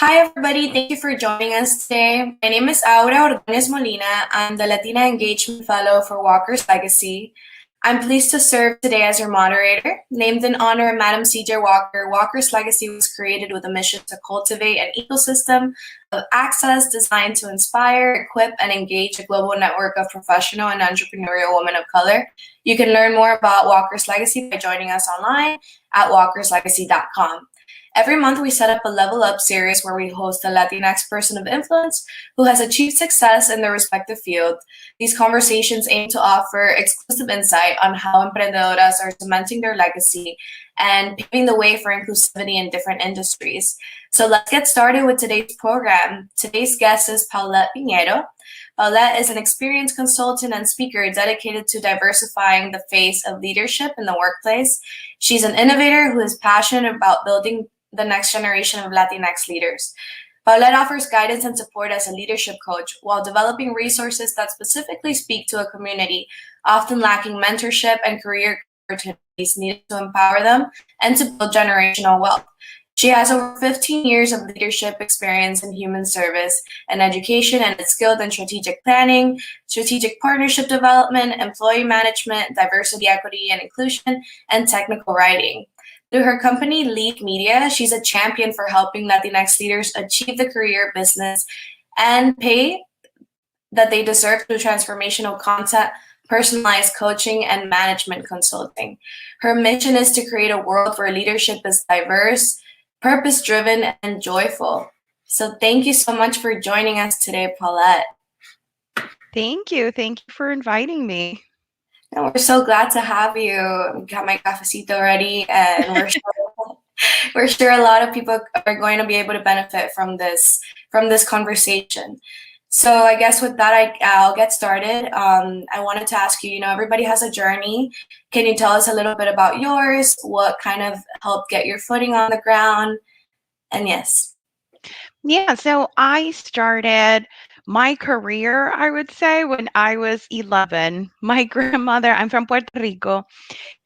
Hi, everybody. Thank you for joining us today. My name is Aura Ordonez Molina. I'm the Latina Engagement Fellow for Walker's Legacy. I'm pleased to serve today as your moderator. Named in honor of Madam C.J. Walker, Walker's Legacy was created with a mission to cultivate an ecosystem of access designed to inspire, equip, and engage a global network of professional and entrepreneurial women of color. You can learn more about Walker's Legacy by joining us online at walkerslegacy.com. Every month, we set up a Level Up series where we host a Latinx person of influence who has achieved success in their respective field. These conversations aim to offer exclusive insight on how emprendedoras are cementing their legacy and paving the way for inclusivity in different industries. So let's get started with today's program. Today's guest is Paulette Piñero. Paulette is an experienced consultant and speaker dedicated to diversifying the face of leadership in the workplace. She's an innovator who is passionate about building the next generation of Latinx leaders. Paulette offers guidance and support as a leadership coach while developing resources that specifically speak to a community often lacking mentorship and career opportunities needed to empower them and to build generational wealth. She has over 15 years of leadership experience in human service and education and is skilled in strategic planning, strategic partnership development, employee management, diversity, equity, and inclusion, and technical writing. Through her company, LeadMedia, she's a champion for helping Latinx leaders achieve the career, business, and pay that they deserve through transformational content, personalized coaching, and management consulting. Her mission is to create a world where leadership is diverse, purpose-driven, and joyful. So thank you so much for joining us today, Paulette. Thank you. Thank you for inviting me. And we're so glad to have you. Got my cafecito ready, and we're sure a lot of people are going to be able to benefit from this conversation. So I guess with that, I'll get started. I wanted to ask you, everybody has a journey. Can you tell us a little bit about yours? What kind of helped get your footing on the ground? And yes. Yeah, so I started my career, I would say, when I was 11. My grandmother, I'm from Puerto Rico,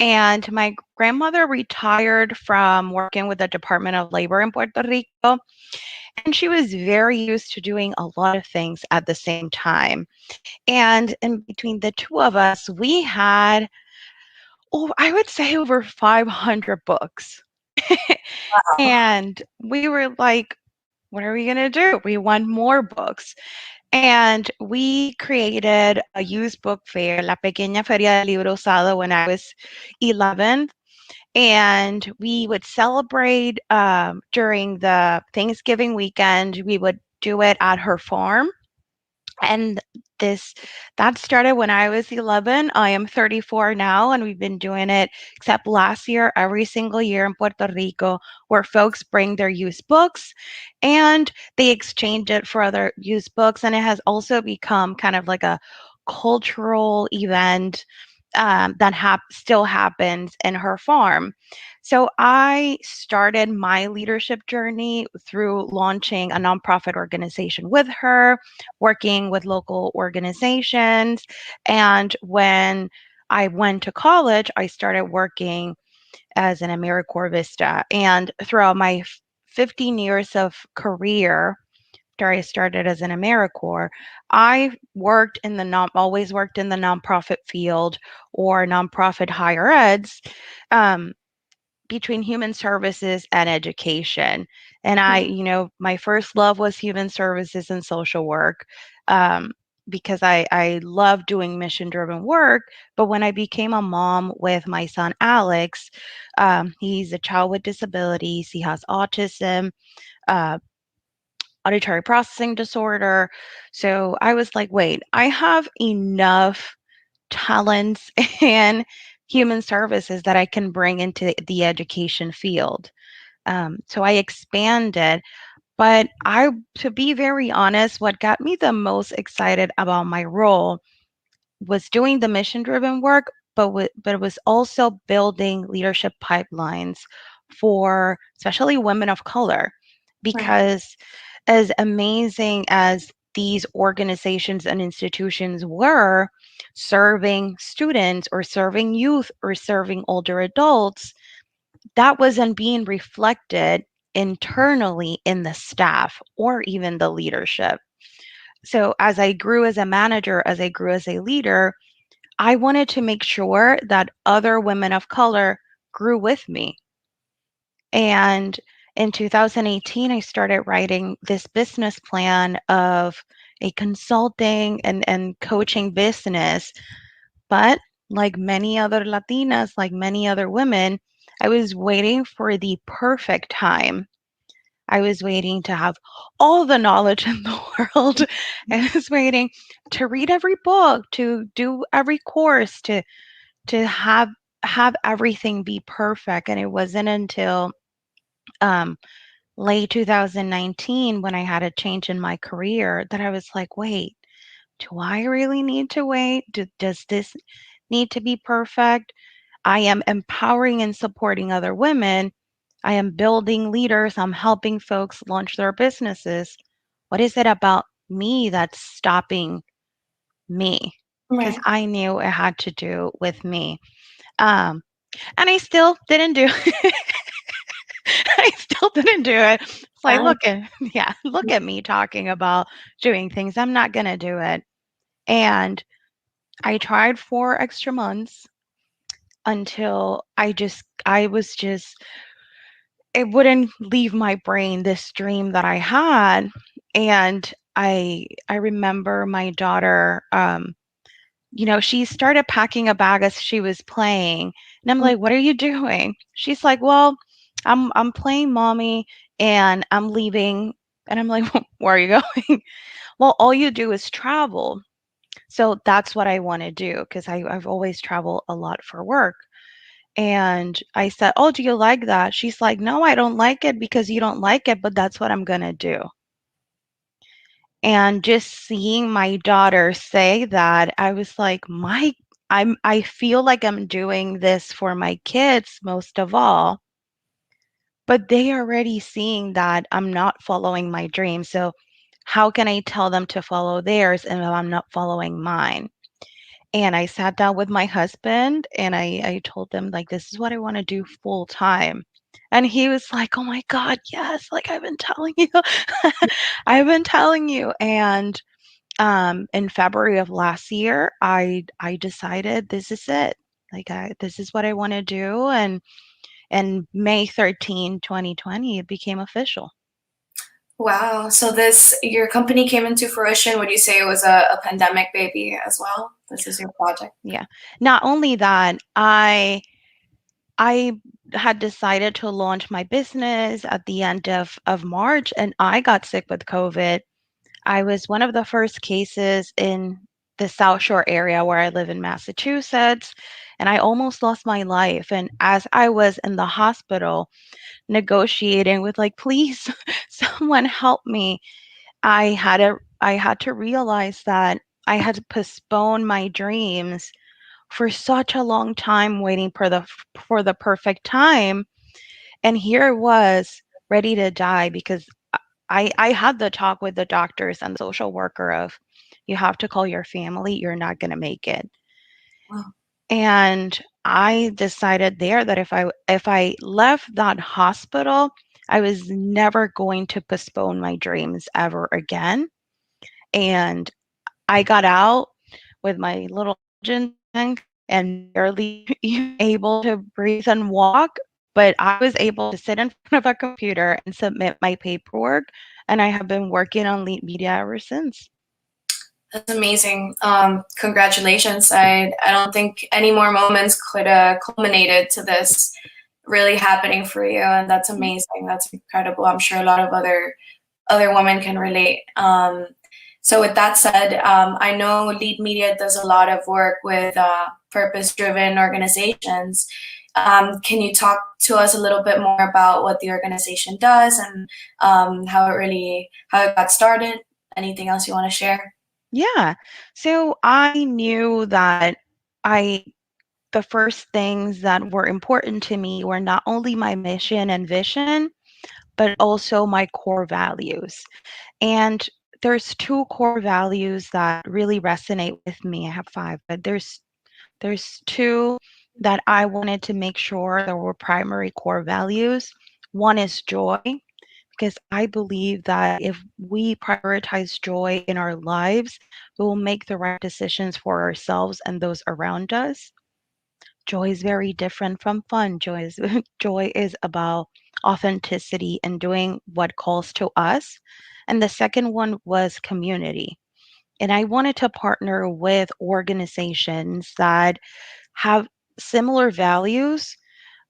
and my grandmother retired from working with the Department of Labor in Puerto Rico. And she was very used to doing a lot of things at the same time. And in between the two of us, we had, I would say, over 500 books. Wow. And we were like, what are we going to do? We want more books. And we created a used book fair, La Pequeña Feria del Libro Usado, when I was 11. And we would celebrate during the Thanksgiving weekend. We would do it at her farm. And that started when I was 11. I am 34 now, and we've been doing it except last year, every single year in Puerto Rico, where folks bring their used books and they exchange it for other used books. And it has also become kind of like a cultural event that still happens in her farm. So I started my leadership journey through launching a nonprofit organization with her, working with local organizations. And when I went to college, I started working as an AmeriCorps Vista. And throughout my 15 years of career, after I started as an AmeriCorps, I always worked in the nonprofit field or nonprofit higher eds, between human services and education. And my first love was human services and social work, because I love doing mission-driven work. But when I became a mom with my son, Alex, he's a child with disabilities. He has autism, auditory processing disorder. So I was like, wait, I have enough talents and human services that I can bring into the education field. So I expanded. But to be very honest, what got me the most excited about my role was doing the mission-driven work, but it was also building leadership pipelines for especially women of color, because as amazing as these organizations and institutions were serving students or serving youth or serving older adults, that wasn't being reflected internally in the staff or even the leadership. So as I grew as a manager, as I grew as a leader, I wanted to make sure that other women of color grew with me. And in 2018, I started writing this business plan of a consulting and coaching business. But like many other Latinas, like many other women, I was waiting for the perfect time. I was waiting to have all the knowledge in the world. I was waiting to read every book, to do every course, to have everything be perfect. And it wasn't until um, late 2019 when I had a change in my career that I was like, wait, do I really need to wait? Does this need to be perfect? I am empowering and supporting other women. I am building leaders. I'm helping folks launch their businesses. What is it about me that's stopping me? Because Right. I knew it had to do with me. Um, and I still didn't do I still didn't do it. It's like, Fine. look at me talking about doing things. I'm not gonna do it. And I tried 4 extra months until I was just it wouldn't leave my brain, this dream that I had. And I remember my daughter, she started packing a bag as she was playing. And I'm like, "What are you doing?" She's like, "Well, I'm playing mommy and I'm leaving." And I'm like, "Where are you going?" "Well, all you do is travel." So that's what I want to do because I've always traveled a lot for work. And I said, "Oh, do you like that?" She's like, "No, I don't like it because you don't like it, but that's what I'm going to do." And just seeing my daughter say that, I was like, I feel like I'm doing this for my kids most of all, but they are already seeing that I'm not following my dream. So how can I tell them to follow theirs and I'm not following mine? And I sat down with my husband and I told him, like, this is what I want to do full time. And he was like, "Oh my God, yes, like I've been telling you." I've been telling you. And in February of last year, I decided this is it. Like this is what I want to do. And May 13, 2020, it became official. Wow. So your company came into fruition. Would you say it was a pandemic baby as well? This is your project. Yeah. Not only that, I had decided to launch my business at the end of March and I got sick with COVID. I was one of the first cases in the South Shore area where I live in Massachusetts, and I almost lost my life. And as I was in the hospital negotiating with, like, please, someone help me, I had to realize that I had postponed my dreams for such a long time waiting for the perfect time. And here it was ready to die because I had the talk with the doctors and the social worker of, you have to call your family, you're not going to make it. Wow. And I decided there that if I left that hospital, I was never going to postpone my dreams ever again. And I got out with my little oxygen tank and barely even able to breathe and walk, but I was able to sit in front of a computer and submit my paperwork, and I have been working on Lead Media ever since. That's amazing. Congratulations. I don't think any more moments could have culminated to this really happening for you, and that's amazing. That's incredible. I'm sure a lot of other women can relate. So with that said, I know Lead Media does a lot of work with purpose-driven organizations. Can you talk to us a little bit more about what the organization does and how it got started? Anything else you want to share? Yeah. So I knew that I the first things that were important to me were not only my mission and vision, but also my core values. And there's 2 core values that really resonate with me. I have 5, but there's 2 that I wanted to make sure there were primary core values. One is joy because I believe that if we prioritize joy in our lives, we will make the right decisions for ourselves and those around us. Joy is very different from fun. Joy is about authenticity and doing what calls to us. And the second one was community. And I wanted to partner with organizations that have similar values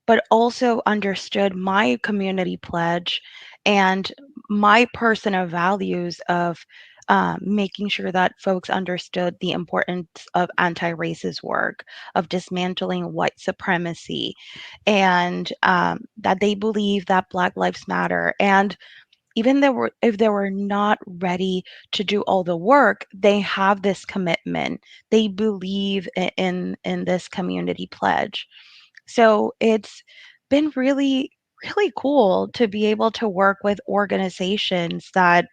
but also understood my community pledge and my personal values of making sure that folks understood the importance of anti-racist work, of dismantling white supremacy, and that they believe that Black Lives Matter. And even though if they were not ready to do all the work, they have this commitment. They believe in this community pledge. So it's been really, really cool to be able to work with organizations that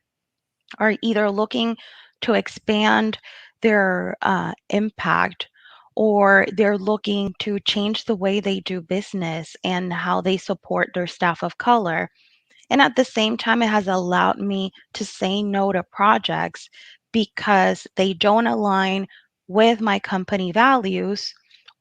are either looking to expand their impact or they're looking to change the way they do business and how they support their staff of color. And at the same time, it has allowed me to say no to projects because they don't align with my company values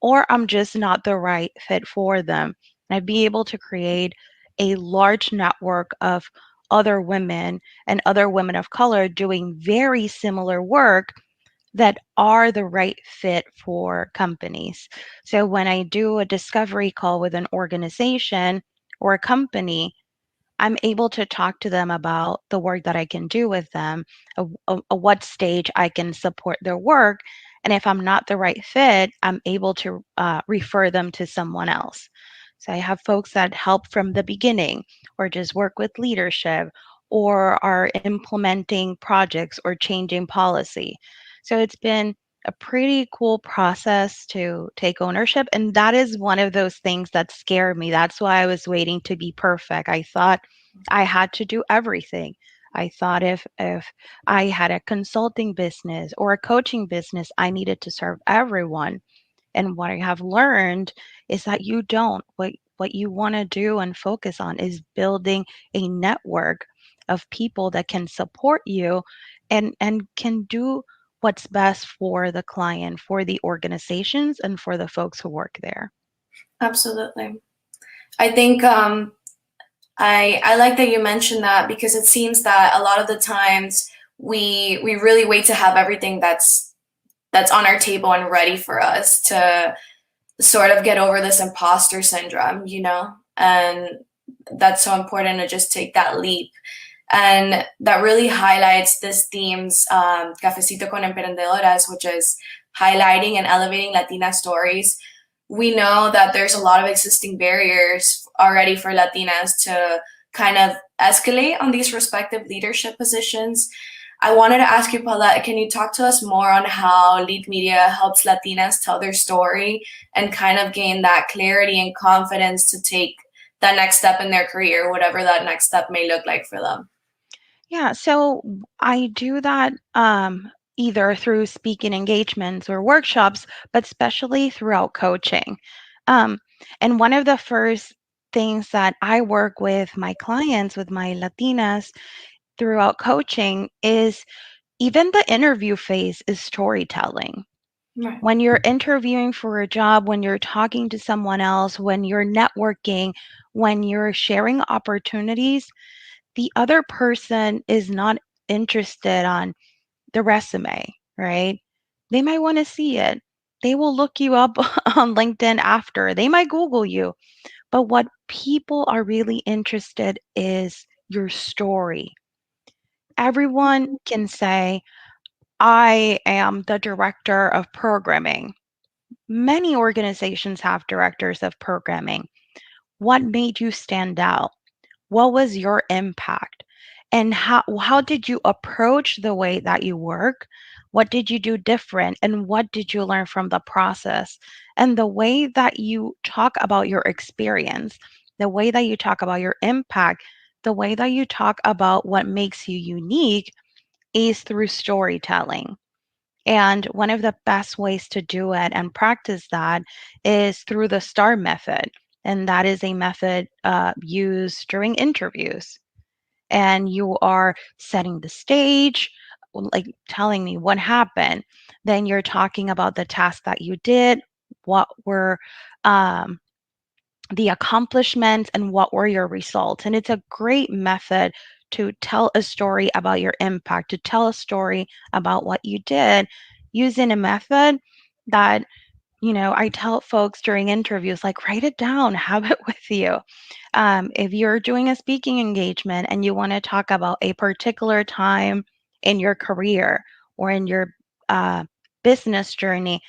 or I'm just not the right fit for them. And I'd be able to create a large network of other women and other women of color doing very similar work that are the right fit for companies. So when I do a discovery call with an organization or a company, I'm able to talk to them about the work that I can do with them, what stage I can support their work. And if I'm not the right fit, I'm able to refer them to someone else. So I have folks that help from the beginning or just work with leadership or are implementing projects or changing policy. So it's been a pretty cool process to take ownership. And that is one of those things that scare me. That's why I was waiting to be perfect. I thought I had to do everything. I thought if I had a consulting business or a coaching business, I needed to serve everyone. And what I have learned is that you don't. What you want to do and focus on is building a network of people that can support you and can do what's best for the client, for the organizations, and for the folks who work there. Absolutely. I think I like that you mentioned that because it seems that a lot of the times we really wait to have everything that's on our table and ready for us to sort of get over this imposter syndrome, you know? And that's so important to just take that leap. And that really highlights this theme's Cafecito Con Emprendedoras, which is highlighting and elevating Latina stories. We know that there's a lot of existing barriers already for Latinas to kind of escalate on these respective leadership positions. I wanted to ask you, Paulette, can you talk to us more on how lead media helps Latinas tell their story and kind of gain that clarity and confidence to take that next step in their career, whatever that next step may look like for them? Yeah, so I do that either through speaking engagements or workshops, but especially throughout coaching. Um, and one of the first things that I work with my clients, with my Latinas throughout coaching, is even the interview phase is storytelling. Right. When you're interviewing for a job, when you're talking to someone else, when you're networking, when you're sharing opportunities, the other person is not interested on the resume, right? They might want to see it. They will look you up on LinkedIn after. They might Google you. But what people are really interested is your story. Everyone can say, I am the director of programming. Many organizations have directors of programming. What made you stand out? What was your impact? And how did you approach the way that you work? What did you do different? And what did you learn from the process? And the way that you talk about your experience, the way that you talk about your impact, the way that you talk about what makes you unique is through storytelling. And one of the best ways to do it and practice that is through the STAR method. And that is a method used during interviews. and you are setting the stage, like telling me what happened. Then you're talking about the task that you did, what were um, the accomplishments, and what were your results. And it's a great method to tell a story about your impact, to tell a story about what you did using a method that, I tell folks during interviews, like, write it down, have it with you. If you're doing a speaking engagement and you want to talk about a particular time in your career or in your uh, business journey,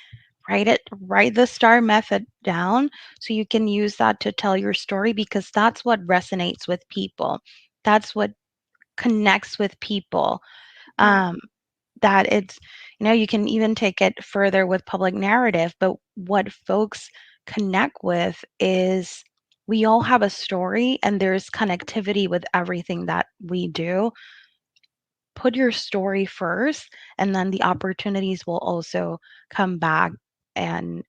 write the STAR method down so you can use that to tell your story, because that's what resonates with people. That's what connects with people. Right. Um, that it's, you can even take it further with public narrative, but what folks connect with is we all have a story and there's connectivity with everything that we do. Put your story first, and then the opportunities will also come back, and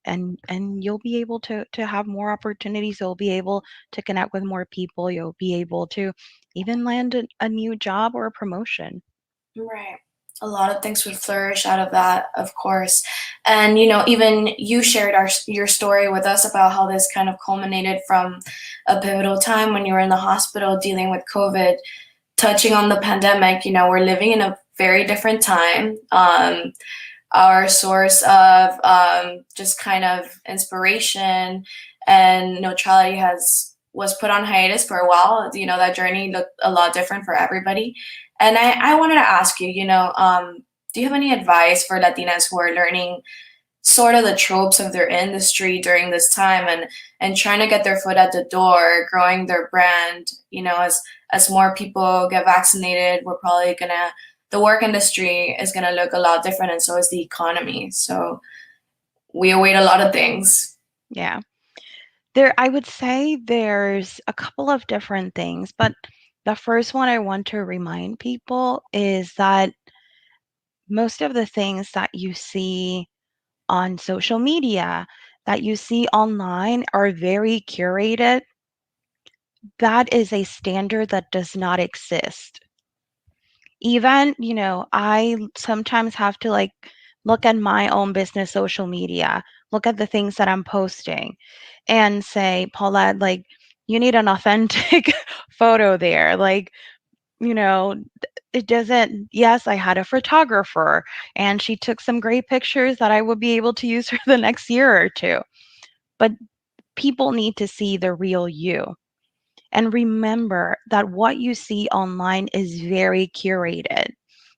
you'll be able to have more opportunities. You'll be able to connect with more people. You'll be able to even land a new job or a promotion. Right. A lot of things would flourish out of that, of course. And even you shared your story with us about how this kind of culminated from a pivotal time when you were in the hospital dealing with COVID, touching on the pandemic. We're living in a very different time. Our source of just kind of inspiration and neutrality was put on hiatus for a while. That journey looked a lot different for everybody. And I wanted to ask you, do you have any advice for Latinas who are learning sort of the tropes of their industry during this time, and trying to get their foot at the door, growing their brand? As more people get vaccinated, we're probably gonna the work industry is gonna look a lot different, and so is the economy. So we await a lot of things. Yeah. I would say there's a couple of different things, but the first one I want to remind people is that most of the things that you see on social media, that you see online, are very curated. That is a standard that does not exist. Even, I sometimes have to like look at my own business social media, look at the things that I'm posting, and say, Paulette, like, you need an authentic photo there. Like, it doesn't, yes, I had a photographer and she took some great pictures that I would be able to use for the next year or two. But people need to see the real you. And remember that what you see online is very curated.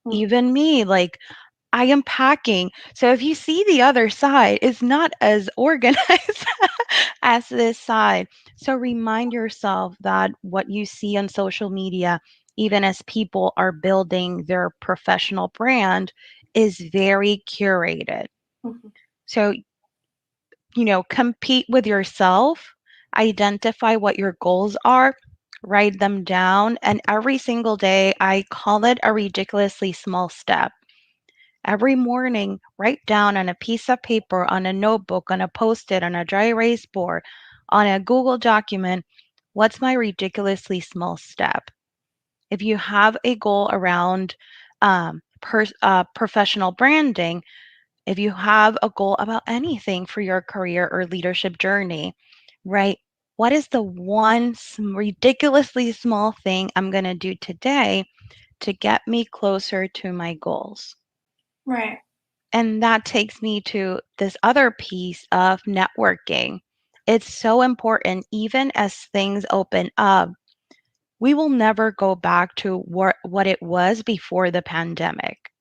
Mhm. Even me, like, I am packing. So if you see the other side, it's not as organized as this side. So remind yourself that what you see on social media, even as people are building their professional brand, is very curated. Mhm. So, compete with yourself, identify what your goals are, write them down. And every single day, I call it a ridiculously small step. Every morning, write down on a piece of paper, on a notebook, on a post it, on a dry erase board, on a Google document, what's my ridiculously small step? If you have a goal around professional branding, if you have a goal about anything for your career or leadership journey, right? What is the one ridiculously small thing I'm going to do today to get me closer to my goals? Right. And that takes me to this other piece of networking. It's so important, even as things open up. We will never go back to what it was before the pandemic.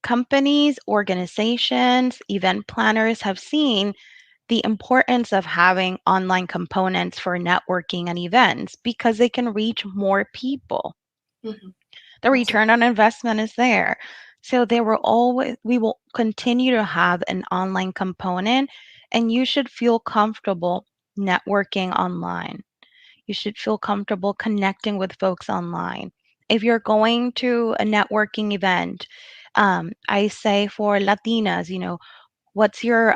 Companies, organizations, event planners have seen the importance of having online components for networking and events because they can reach more people. Mhm. The return Absolutely. on investment is there. So we will continue to have an online component, and you should feel comfortable networking online. You should feel comfortable connecting with folks online. If you're going to a networking event, I say for Latinas, what's your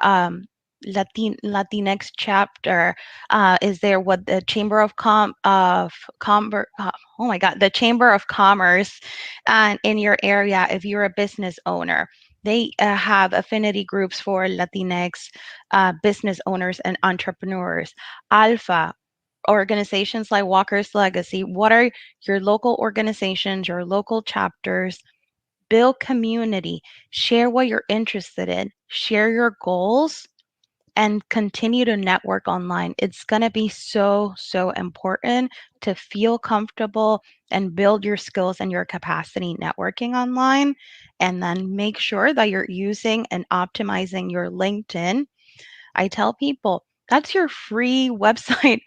Latinx chapter? Is there what the Chamber of oh my God, the Chamber of Commerce, and in your area, if you're a business owner, they have affinity groups for Latinx business owners and entrepreneurs. Alpha organizations like Walker's Legacy. What are your local organizations, your local chapters? Build community, share what you're interested in, share your goals, and continue to network online. It's going to be so, so important to feel comfortable and build your skills and your capacity networking online. And then make sure that you're using and optimizing your LinkedIn. I tell people that's your free website,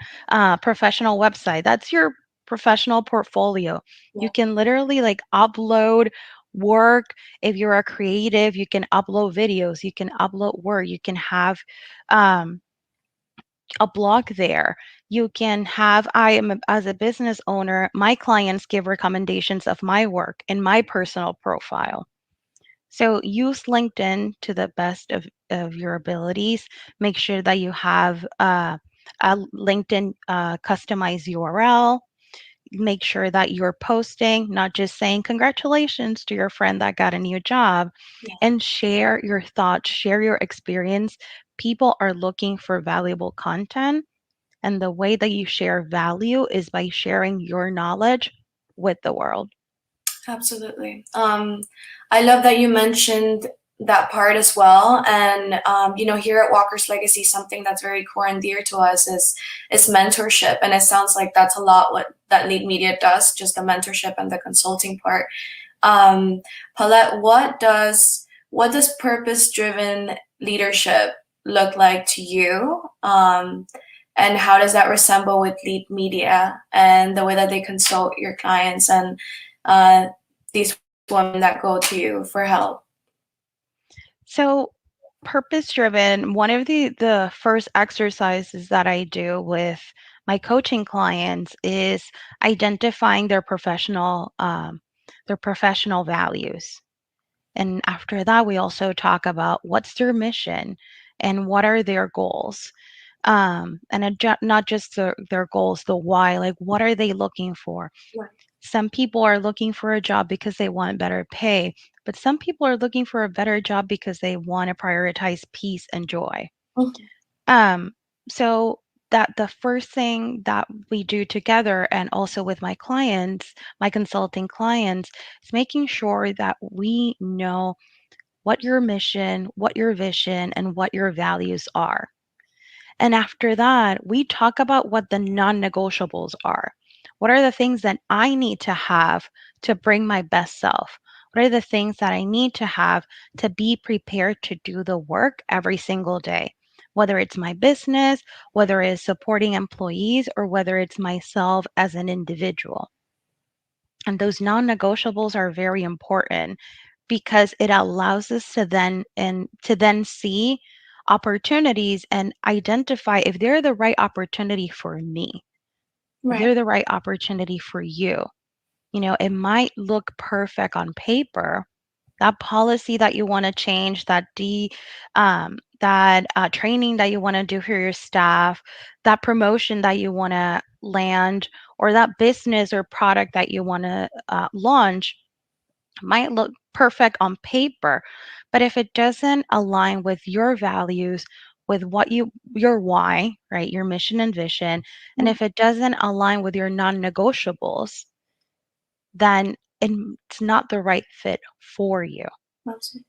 professional website. That's your professional portfolio. You Yeah, can literally like upload work. If you're a creative, you can upload videos, you can upload work, you can have um, a blog there. You can have, as a business owner, my clients give recommendations of my work in my personal profile. So use LinkedIn to the best of your abilities. Make sure that you have a LinkedIn customized URL. Make sure that you're posting, not just saying congratulations to your friend that got a new job, yeah, and share your thoughts, share your experience. People are looking for valuable content. And the way that you share value is by sharing your knowledge with the world. absolutely. I love that you mentioned that part as well. And here at Walker's Legacy, something that's very core and dear to us is mentorship. And it sounds like that's a lot what that Lead Media does, just the mentorship and the consulting part. Um, Paulette, what does purpose-driven leadership look like to you? And how does that resemble with Lead Media and the way that they consult your clients and uh, these women that go to you for help? So, purpose driven, one of the first exercises that I do with my coaching clients is identifying their professional values. And after that, we also talk about what's their mission and what are their goals. Not just their goals, the why, like what are they looking for? Right. Some people are looking for a job because they want better pay, but some people are looking for a better job because they want to prioritize peace and joy. Mhm. Um, so that the first thing that we do together and also with my clients, my consulting clients, is making sure that we know what your mission, what your vision, and what your values are. And after that, we talk about what the non negotiables are. What are the things that I need to have to bring my best self? What are the things that I need to have to be prepared to do the work every single day? Whether it's my business, whether it's supporting employees, or whether it's myself as an individual. And those non negotiables are very important because it allows us to then see opportunities and identify if they're the right opportunity for me, if Right. they're the right opportunity for you. It might look perfect on paper. That policy that you want to change, that training that you want to do for your staff, that promotion that you want to land, or that business or product that you want to launch might look perfect on paper, but if it doesn't align with your values, with your why, right, your mission and vision, and Mhm. if it doesn't align with your non-negotiables, then it's not the right fit for you. Absolutely.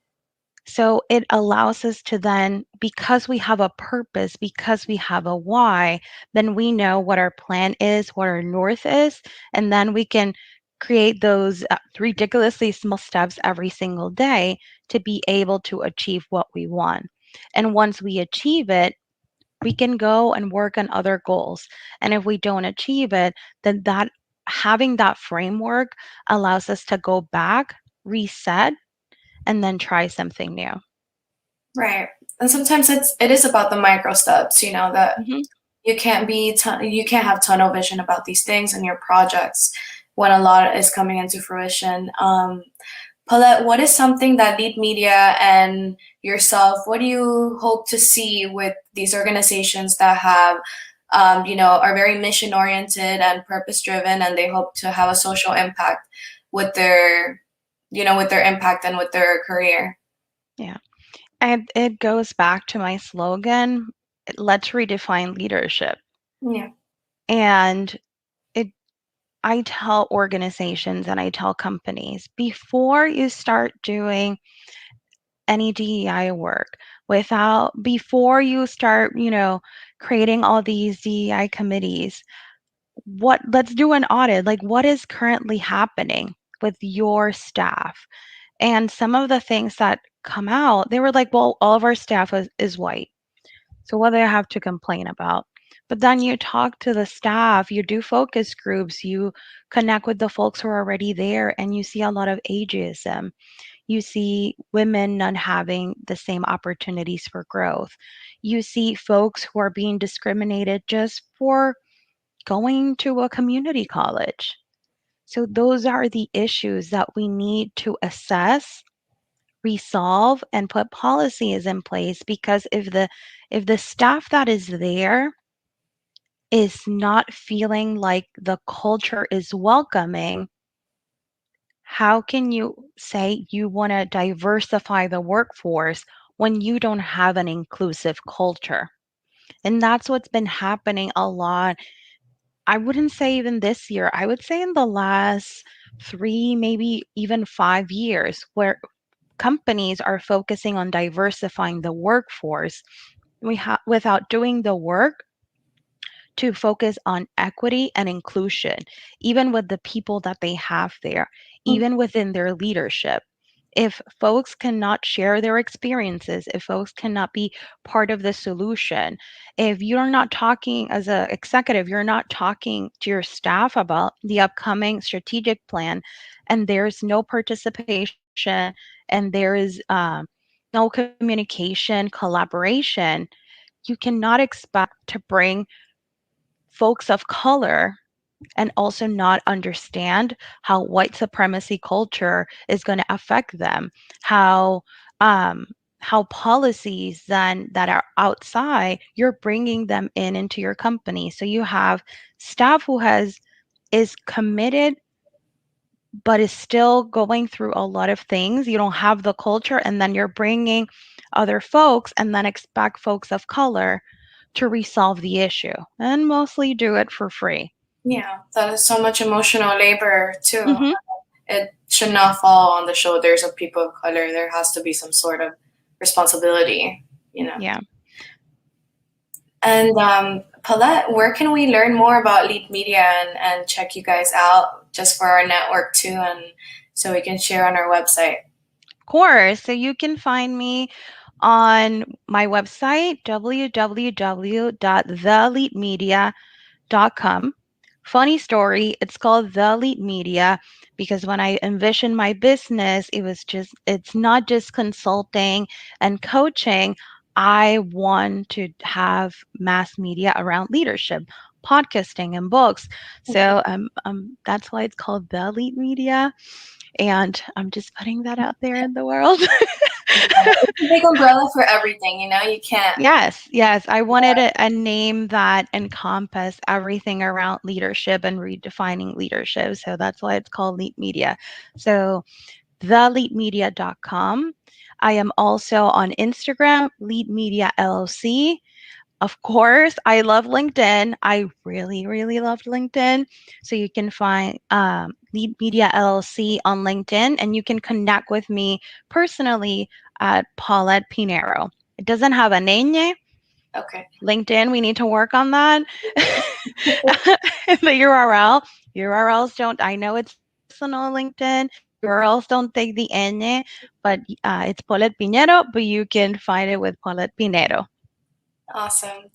So it allows us to then, because we have a purpose, because we have a why, then we know what our plan is, what our north is, and then we can create those ridiculously small steps every single day to be able to achieve what we want. And once we achieve it, we can go and work on other goals. And if we don't achieve it, then that having that framework allows us to go back, reset, and then try something new. Right. And sometimes it is about the micro steps, that Mhm. you can't have tunnel vision about these things and your projects when a lot is coming into fruition. Paulette, what is something that Lead Media and yourself, what do you hope to see with these organizations that have, are very mission oriented and purpose driven, and they hope to have a social impact with their, with their impact and with their career? Yeah. And it goes back to my slogan, let's redefine leadership. Yeah. And it I tell organizations and I tell companies, before you start doing any DEI work, before you start, creating all these DEI committees, let's do an audit. Like, what is currently happening with your staff? And some of the things that come out, they were like, well, all of our staff is white. So what do I have to complain about? But then you talk to the staff, you do focus groups, you connect with the folks who are already there, and you see a lot of ageism. You see women not having the same opportunities for growth. You see folks who are being discriminated just for going to a community college. So those are the issues that we need to assess, resolve, and put policies in place, because if the staff that is there is not feeling like the culture is welcoming, how can you say you want to diversify the workforce when you don't have an inclusive culture? And that's what's been happening a lot. I wouldn't say even this year, I would say in the last 3, maybe even 5 years, where companies are focusing on diversifying the workforce without doing the work to focus on equity and inclusion, even with the people that they have there, even within their leadership. If folks cannot share their experiences, if folks cannot be part of the solution, if you're not talking as an executive, you're not talking to your staff about the upcoming strategic plan, and there's no participation, and there is no communication, collaboration, you cannot expect to bring folks of color and also not understand how white supremacy culture is going to affect them, how um, how policies then that are outside, you're bringing them into your company. So you have staff who is committed but is still going through a lot of things. You don't have the culture, and then you're bringing other folks and then expect folks of color to resolve the issue and mostly do it for free. Yeah, that is so much emotional labor too. Hmm. It should not fall on the shoulders of people of color. There has to be some sort of responsibility. Yeah. And Paulette, where can we learn more about Lead Media and check you guys out just for our network too, and so we can share on our website? Of course. So you can find me on my website, www.theleadmedia.com. Funny story, it's called The Lead Media because when I envisioned my business, it's not just consulting and coaching. I want to have mass media around leadership, podcasting, and books. So that's why it's called The Lead Media. And I'm just putting that out there in the world. It's a big umbrella for everything. You can't. Yes, yes. I wanted a name that encompass everything around leadership and redefining leadership. So that's why it's called Lead Media. So theleadmedia.com. I am also on Instagram, Lead Media LLC. Of course, I love LinkedIn. I really, really loved LinkedIn. So you can find Lead Media LLC on LinkedIn, and you can connect with me personally at Paulette Piñero. It doesn't have a name. Okay. LinkedIn, we need to work on that. The URLs don't, I know it's personal LinkedIn. URLs don't take the N, but it's Paulette Piñero, but you can find it with Paulette Piñero. Awesome.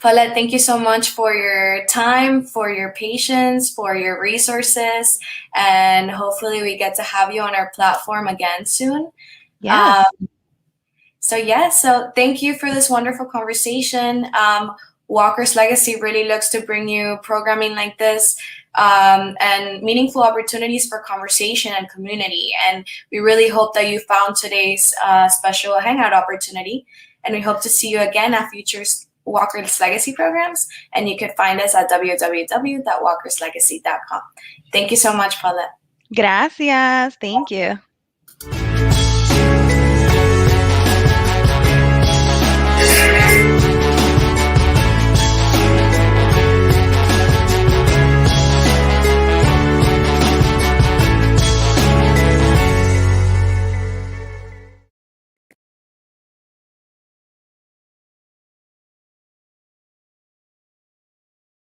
Paulette, thank you so much for your time, for your patience, for your resources, and hopefully we get to have you on our platform again soon. Yes. So thank you for this wonderful conversation. Walker's Legacy really looks to bring you programming like this and meaningful opportunities for conversation and community. And we really hope that you found today's special hangout opportunity. And we hope to see you again at future Walker's Legacy programs. And you can find us at www.walkerslegacy.com. Thank you so much, Paulette. Gracias. Thank you.